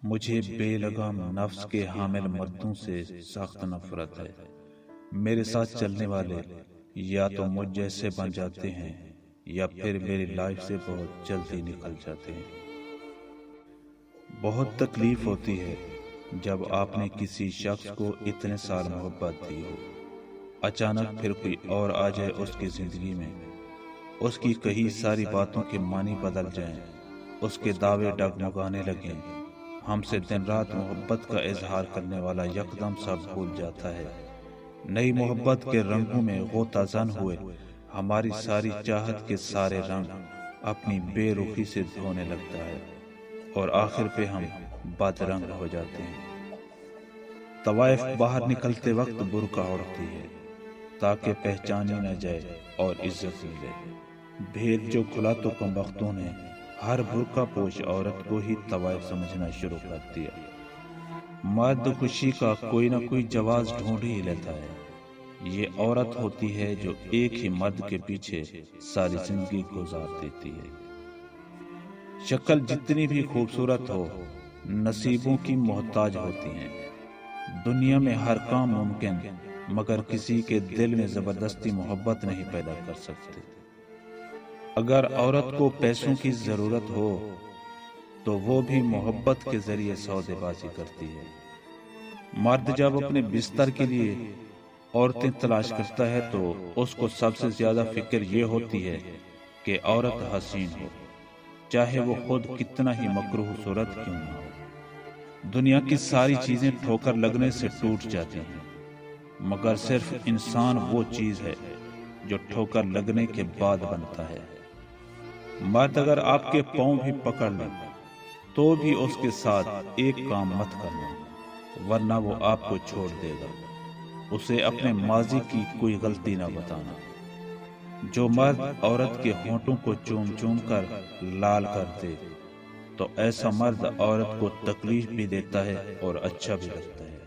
مجھے بے لگام نفس کے حامل مردوں سے سخت نفرت ہے۔ میرے ساتھ چلنے والے یا تو مجھ جیسے بن جاتے ہیں یا پھر میری لائف سے بہت جلدی نکل جاتے ہیں۔ بہت تکلیف ہوتی ہے جب آپ نے کسی شخص کو اتنے سال محبت دی ہو، اچانک پھر کوئی اور آ جائے اس کی زندگی میں، اس کی کئی ساری باتوں کے معنی بدل جائیں، اس کے دعوے ڈگمگانے لگیں، ہم سے دن رات محبت کا اظہار کرنے والا یکدم سب بھول جاتا ہے۔ نئی محبت کے رنگوں میں غوطہ زن ہوئے ہماری ساری چاہت کے سارے رنگ اپنی بے رخی سے دھونے لگتا ہے اور آخر پہ ہم بد رنگ ہو جاتے ہیں۔ طوائف باہر نکلتے وقت برقع اوڑھتی ہے تاکہ پہچانی نہ جائے اور عزت ملے۔ بھید جو کھلا تو کمبختوں نے ہر برقع پوش عورت کو ہی طوائف سمجھنا شروع کر دیا۔ مرد خوشی کا کوئی نہ کوئی جواز ڈھونڈ ہی لیتا ہے۔ یہ عورت ہوتی ہے جو ایک ہی مرد کے پیچھے ساری زندگی گزار دیتی ہے۔ شکل جتنی بھی خوبصورت ہو، نصیبوں کی محتاج ہوتی ہیں۔ دنیا میں ہر کام ممکن، مگر کسی کے دل میں زبردستی محبت نہیں پیدا کر سکتے۔ اگر عورت کو پیسوں کی ضرورت ہو تو وہ بھی محبت کے ذریعے سودے بازی کرتی ہے۔ مرد جب اپنے بستر کے لیے عورتیں تلاش کرتا ہے تو اس کو سب سے زیادہ فکر یہ ہوتی ہے کہ عورت حسین ہو، چاہے وہ خود کتنا ہی مکروہ صورت کیوں نہ ہو۔ دنیا کی ساری چیزیں ٹھوکر لگنے سے ٹوٹ جاتی ہیں، مگر صرف انسان وہ چیز ہے جو ٹھوکر لگنے کے بعد بنتا ہے۔ مرد اگر آپ کے پاؤں بھی پکڑ لیں تو بھی اس کے ساتھ ایک کام مت کرنا، ورنہ وہ آپ کو چھوڑ دے گا۔ اسے اپنے ماضی کی کوئی غلطی نہ بتانا۔ جو مرد عورت کے ہونٹوں کو چوم چوم کر لال کر دے تو ایسا مرد عورت کو تکلیف بھی دیتا ہے اور اچھا بھی لگتا ہے۔